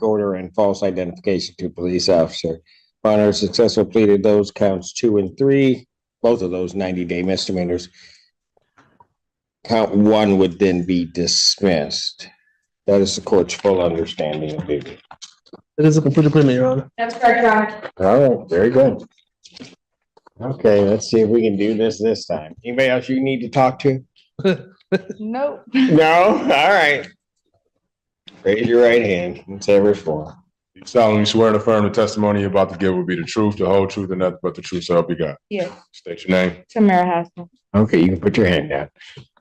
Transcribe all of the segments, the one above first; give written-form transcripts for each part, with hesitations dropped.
order and false identification to police officer. Upon her successful plea to those counts 2 and 3, both of those 90-day misdemeanors, count 1 would then be dismissed. That is the court's full understanding of it. It is a complete agreement, Your Honor. That's correct, Your Honor. All right, very good. Okay, let's see if we can do this time. Anybody else you need to talk to? Nope. No? All right. Raise your right hand and say verse 4. You solemnly swear and affirm the testimony you're about to give will be the truth, the whole truth, and nothing but the truth, so help you God. Yes. State your name. Tamara Haskell. Okay, you can put your hand down.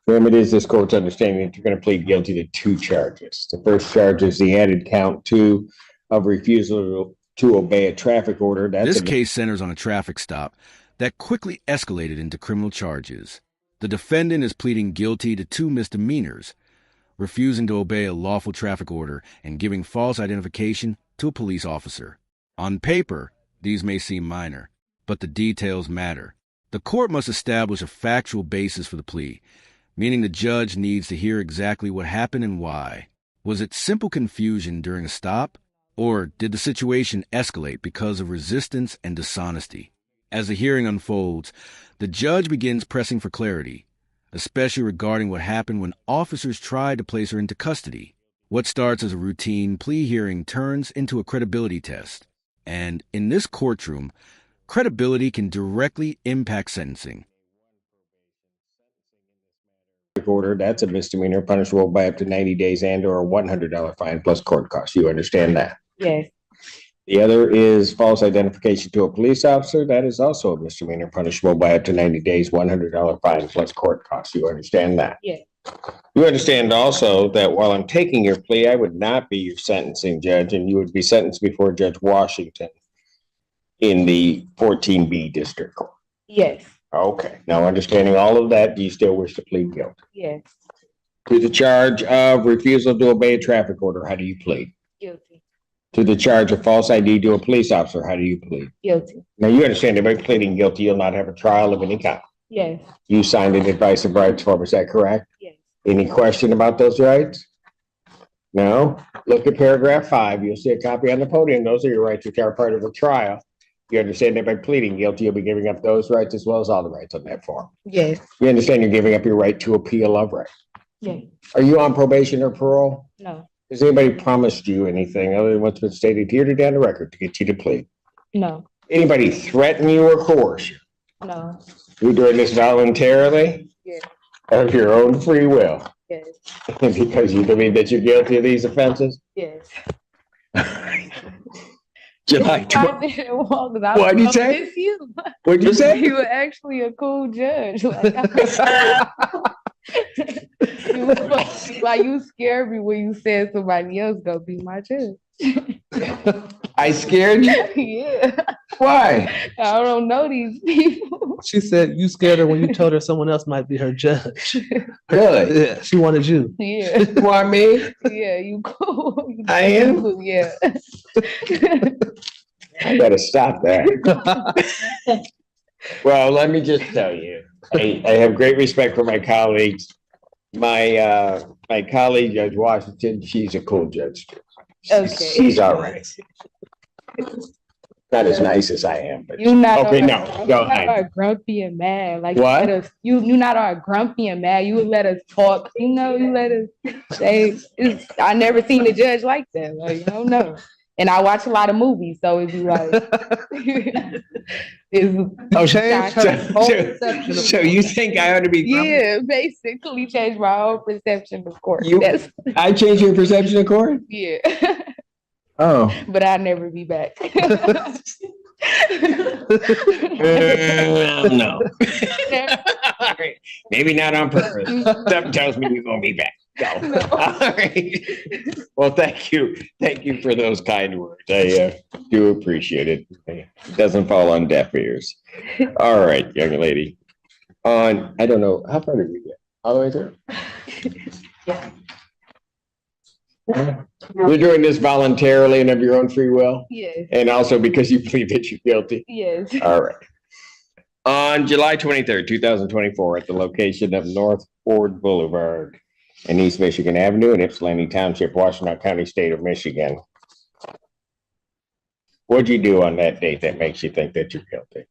Remember, it is this court's understanding that you're going to plead guilty to 2 charges. The first charge is the added count 2 of refusal to obey a traffic order. This case centers on a traffic stop that quickly escalated into criminal charges. The defendant is pleading guilty to 2 misdemeanors, refusing to obey a lawful traffic order and giving false identification to a police officer. On paper, these may seem minor, but the details matter. The court must establish a factual basis for the plea, meaning the judge needs to hear exactly what happened and why. Was it simple confusion during a stop, or did the situation escalate because of resistance and dishonesty? As the hearing unfolds, the judge begins pressing for clarity, especially regarding what happened when officers tried to place her into custody. What starts as a routine plea hearing turns into a credibility test. And in this courtroom, credibility can directly impact sentencing. Order, that's a misdemeanor punishable by up to 90 days and or a $100 fine plus court costs. You understand that? Yes. The other is false identification to a police officer. That is also a misdemeanor punishable by up to 90 days, $100 fine plus court costs. You understand that? Yes. You understand also that while I'm taking your plea, I would not be your sentencing judge, and you would be sentenced before Judge Washington in the 14B District Court. Yes. Okay. Now, understanding all of that, do you still wish to plead guilty? Yes. To the charge of refusal to obey a traffic order, how do you plead? Guilty. To the charge of false ID to a police officer, how do you plead? Guilty. Now, you understand that by pleading guilty, you'll not have a trial of any kind. Yes. You signed an advice of rights form, is that correct? Yes. Any question about those rights? No? Look at paragraph 5. You'll see a copy on the podium. Those are your rights which are part of a trial. You understand that by pleading guilty, you'll be giving up those rights as well as all the rights on that form. Yes. You understand you're giving up your right to appeal of right. Yes. Are you on probation or parole? No. Has anybody promised you anything other than what's been stated here today on the record to get you to plead? No. Anybody threaten you or coerce you? No. You're doing this voluntarily? Yes. Of your own free will? Yes. Because you believe that you're guilty of these offenses? Yes. July I didn't walk. What'd you say? You. What'd you say? You were actually a cool judge. Like you scared me when you said somebody else gonna be my judge. I scared you? Yeah. Why? I don't know these people. She said you scared her when you told her someone else might be her judge. Really? Yeah, she wanted you. Yeah. Why me? Yeah, you cool. I am? Yeah. I gotta stop that. Well, let me just tell you, I have great respect for my colleagues. My colleague, Judge Washington, she's a cool judge. She's all right. Not as nice as I am, but You not okay. all, No, go you not ahead. all grumpy and mad. Like What? You not all grumpy and mad. You would let us talk. You know, you let us say. I never seen a judge like that. Like I don't know. And I watch a lot of movies, so it'd be like, So you think I ought to be grumpy? yeah, basically change my whole perception of court. I changed your perception of court? Yeah. Oh. But I'll never be back. No. All right. Maybe not on purpose. Something tells me you're gonna be back. Go. All right. Well, thank you. Thank you for those kind words. I do appreciate it. It doesn't fall on deaf ears. All right, young lady. I don't know, how far did we get? All the way through? Yeah. You're doing this voluntarily and of your own free will? Yes. And also because you believe that you're guilty? Yes. All right. On July 23rd, 2024, at the location of North Ford Boulevard and East Michigan Avenue in Ypsilanti Township, Washington County, State of Michigan, What'd you do on that date that makes you think that you're guilty?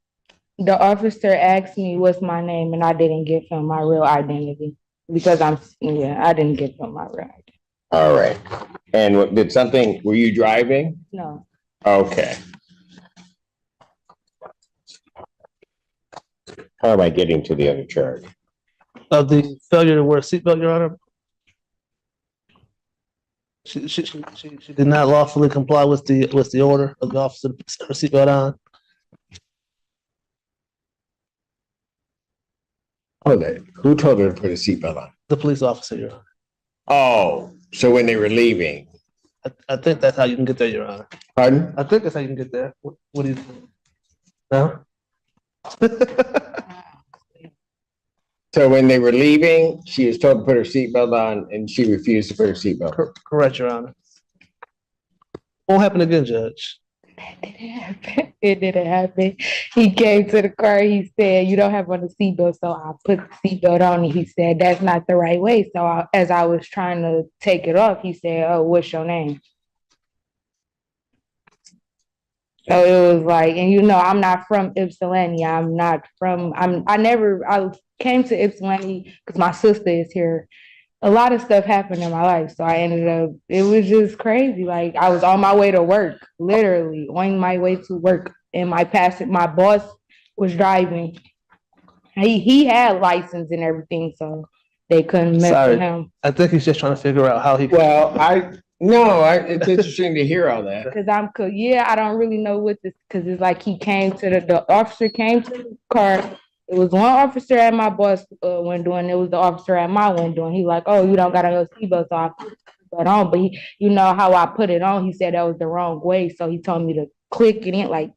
The officer asked me what's my name, and I didn't give him my real identity because I didn't give him my real identity. All right. And were you driving? No. Okay. How am I getting to the other charge? Of the failure to wear a seatbelt, Your Honor. She did not lawfully comply with the order of the officer to put her seatbelt on. Who told her to put a seatbelt on? The police officer, Your Honor. Oh, so when they were leaving. I think that's how you can get there, Your Honor. Pardon? I think that's how you can get there. What do you think? No? So when they were leaving, she was told to put her seatbelt on and she refused to put her seatbelt on. Correct, Your Honor. Won't happen again, Judge. That didn't happen. It didn't happen. He came to the car. He said, "You don't have on the seatbelt." So I put the seatbelt on, and he said, "That's not the right way." So as I was trying to take it off, he said, "Oh, what's your name?" So it was like, and I'm not from Ypsilanti. I came to Ypsilanti because my sister is here. A lot of stuff happened in my life. So it was just crazy. Like I was on my way to work, literally on my way to work. And my boss was driving. He had license and everything, so they couldn't mess with him. I think he's just trying to figure out how he. Well, it's interesting to hear all that. Because I don't really know because it's like the officer came to the car. It was one officer at my boss window, and it was the officer at my window. And he like, "Oh, you don't got a seatbelt," so I put it on. But you know how I put it on. He said that was the wrong way, so he told me to click it in, like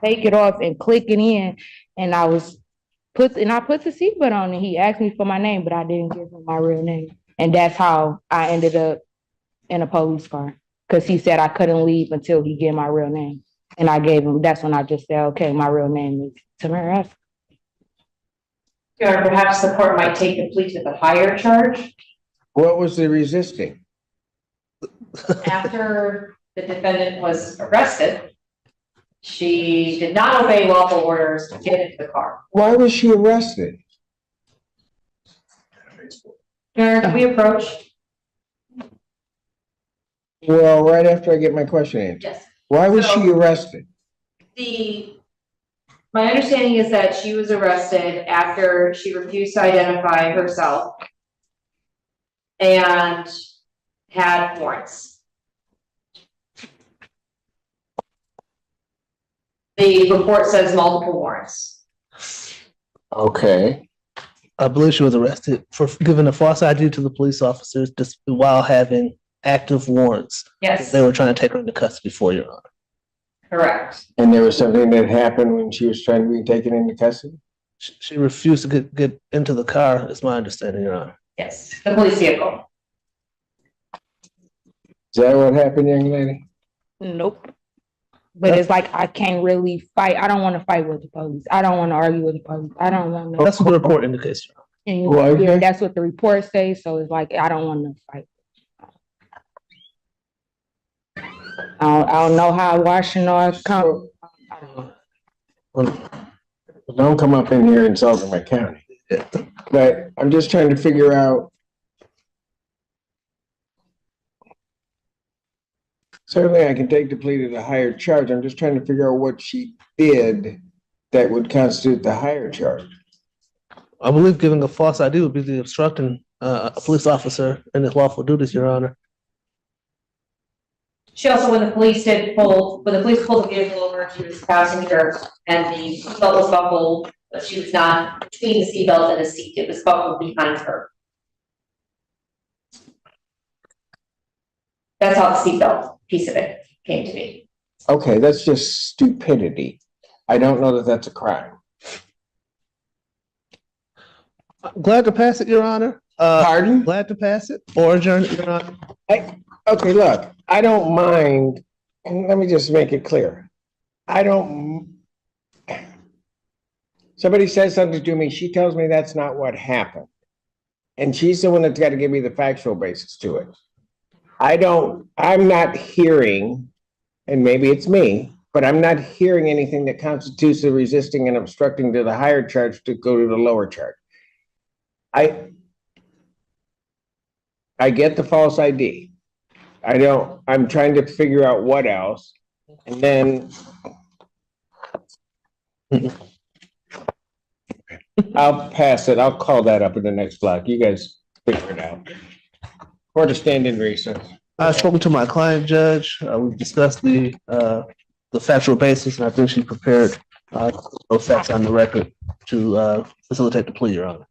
take it off and click it in. And I put the seatbelt on, and he asked me for my name, but I didn't give him my real name, and that's how I ended up in a police car because he said I couldn't leave until he gave my real name, and I gave him. That's when I just said, "Okay, my real name is Tamara." Or perhaps the court might take the plea to the higher charge. What was the resisting? After the defendant was arrested, she did not obey lawful orders to get into the car. Why was she arrested? Can we approach? Well, right after I get my question answered. Yes. Why was she arrested? My understanding is that she was arrested after she refused to identify herself and had warrants. The report says multiple warrants. Okay. I believe she was arrested for giving a false ID to the police officers just while having active warrants. Yes. They were trying to take her into custody for, Your Honor. Correct. And there was something that happened when she was trying to be taken into custody? She refused to get into the car, is my understanding, Your Honor. Yes, the police vehicle. Is that what happened, young lady? Nope. But it's like I can't really fight. I don't want to fight with the police. I don't want to argue with the police. I don't want to. That's what the report indicates, Your Honor. And Well, that's what the report says. So it's like I don't want to fight. I don't know how Washington come. Don't come up in here insulting my county. But I'm just trying to figure out. Certainly I can take the plea to the higher charge. I'm just trying to figure out what she did that would constitute the higher charge. I believe giving a false ID would be the obstructing a police officer in his lawful duties, Your Honor. She also, when the police pulled the vehicle over, she was passenger and the seatbelt was buckled, but she was not between the seatbelt and the seat. It was buckled behind her. That's how the seatbelt piece of it came to me. Okay, that's just stupidity. I don't know that that's a crime. I'm glad to pass it, Your Honor. Pardon? Glad to pass it or adjourn it, Your Honor. Okay, look, I don't mind, and let me just make it clear. Somebody says something to me, she tells me that's not what happened. And she's the one that's got to give me the factual basis to it. I'm not hearing and maybe it's me, but I'm not hearing anything that constitutes the resisting and obstructing to the higher charge to go to the lower charge. I get the false ID. I'm trying to figure out what else. And then I'll pass it. I'll call that up in the next block. You guys figure it out. Court to stand in recess. I've spoken to my client, Judge. We've discussed the factual basis, and I think she prepared those facts on the record to facilitate the plea, Your Honor.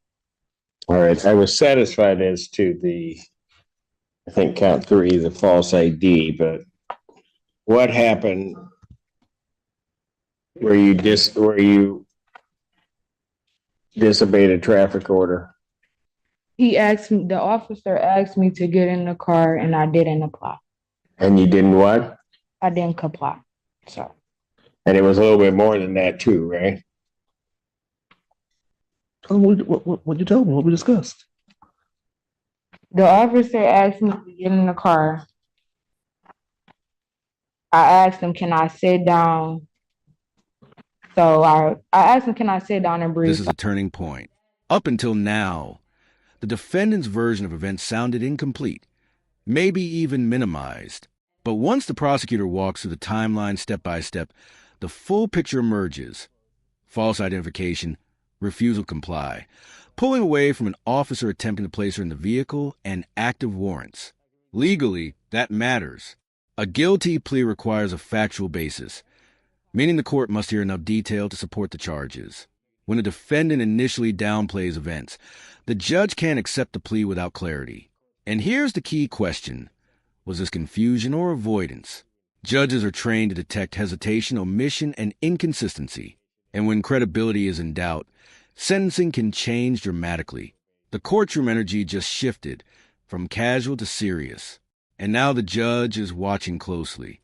All right. I was satisfied as to I think count 3, the false ID, but what happened where you disobeyed a traffic order? The officer asked me to get in the car and I didn't comply. And you didn't what? I didn't comply. So. And it was a little bit more than that too, right? Tell them what you told me, what we discussed. The officer asked me to get in the car. I asked him, can I sit down? So I asked him, can I sit down and breathe? This is a turning point. Up until now, the defendant's version of events sounded incomplete, maybe even minimized. But once the prosecutor walks through the timeline step by step, the full picture emerges. False identification, refusal to comply, pulling away from an officer attempting to place her in the vehicle, and active warrants. Legally, that matters. A guilty plea requires a factual basis, meaning the court must hear enough detail to support the charges. When a defendant initially downplays events, the judge can't accept the plea without clarity. And here's the key question. Was this confusion or avoidance? Judges are trained to detect hesitation, omission, and inconsistency. And when credibility is in doubt, sentencing can change dramatically. The courtroom energy just shifted from casual to serious. And now the judge is watching closely.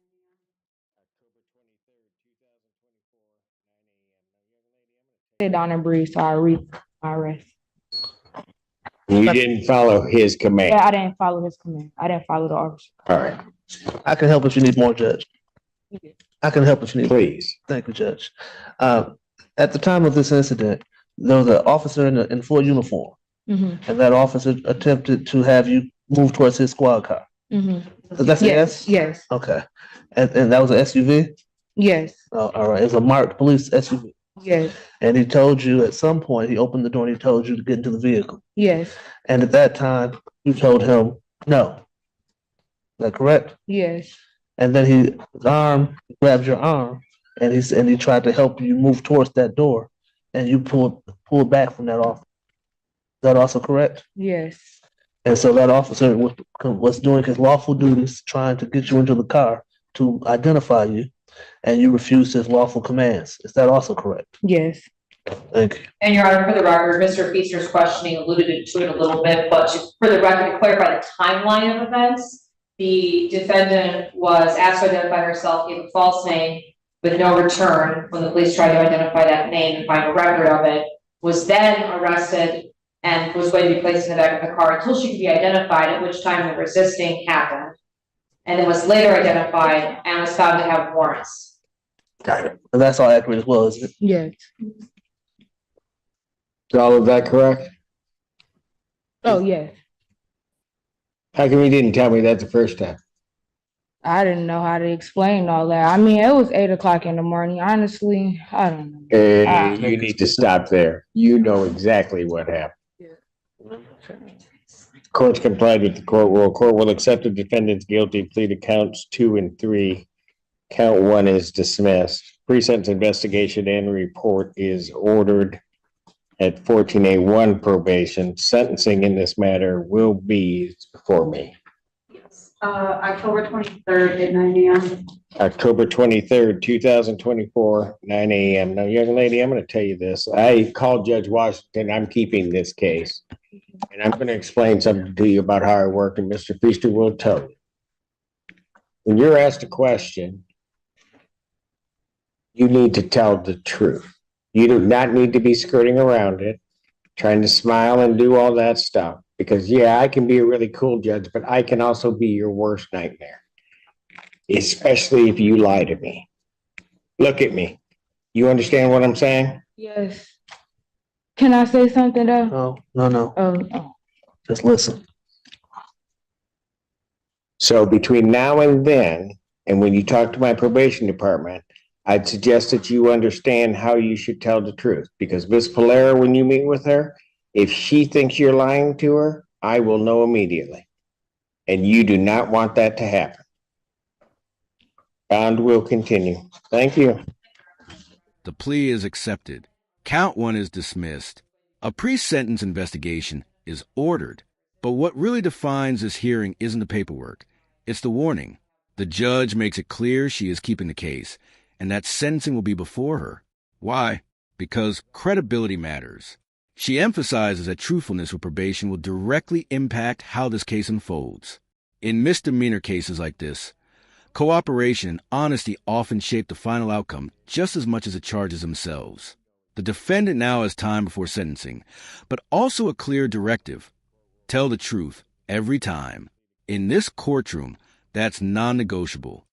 Sit down and breathe, so I read my rest. You didn't follow his command. Yeah, I didn't follow his command. I didn't follow the officer. All right. I can help if you need more, Judge. I can help if you need more. Please. Thank you, Judge. At the time of this incident, there was an officer in full uniform, and that officer attempted to have you move towards his squad car. That's an S? Yes. Okay. And that was an SUV? Yes. Oh, all right. It's a marked police SUV. Yes. And he told you at some point, he opened the door and he told you to get into the vehicle. Yes. And at that time, you told him no. Is that correct? Yes. And then his arm grabbed your arm and he tried to help you move towards that door, and you pulled back from that officer. Is that also correct? Yes. And so that officer was doing his lawful duties, trying to get you into the car to identify you, and you refused his lawful commands. Is that also correct? Yes. Thank you. And Your Honor, for the record, Mr. Feaster's questioning alluded to it a little bit, but for the record, to clarify the timeline of events, the defendant was asked to identify herself, gave a false name with no return when the police tried to identify that name and find a record of it, was then arrested and was going to be placed in the back of the car until she could be identified, at which time the resisting happened, and then was later identified and was found to have warrants. Got it. And that's all accurate as well, isn't it? Yes. Is all of that correct? Oh, yes. How come you didn't tell me that the first time? I didn't know how to explain all that. I mean, it was 8 o'clock in the morning. Honestly, I don't know. You need to stop there. You know exactly what happened. Court's complied with the court rule. Court will accept the defendant's guilty plea to counts 2 and 3. Count 1 is dismissed. Pre-sentence investigation and report is ordered at 14A1 probation. Sentencing in this matter will be before me. October 23rd at 9 a.m. October 23rd, 2024, 9 a.m. Now, young lady, I'm going to tell you this. I called Judge Washington. I'm keeping this case. And I'm going to explain something to you about how I work, and Mr. Feaster will tell you. When you're asked a question, you need to tell the truth. You do not need to be skirting around it, trying to smile and do all that stuff. Because, yeah, I can be a really cool judge, but I can also be your worst nightmare. especially if you lie to me. Look at me. You understand what I'm saying? Yes. Can I say something though? No. Oh. Just listen. So between now and then, and when you talk to my probation department, I'd suggest that you understand how you should tell the truth. Because Miss Polera, when you meet with her, if she thinks you're lying to her, I will know immediately. And you do not want that to happen. Bond will continue. Thank you. The plea is accepted. Count 1 is dismissed. A pre-sentence investigation is ordered. But what really defines this hearing isn't the paperwork. It's the warning. The judge makes it clear she is keeping the case, and that sentencing will be before her. Why? Because credibility matters. She emphasizes that truthfulness with probation will directly impact how this case unfolds. In misdemeanor cases like this, cooperation and honesty often shape the final outcome just as much as the charges themselves. The defendant now has time before sentencing, but also a clear directive. Tell the truth every time. In this courtroom, that's non-negotiable.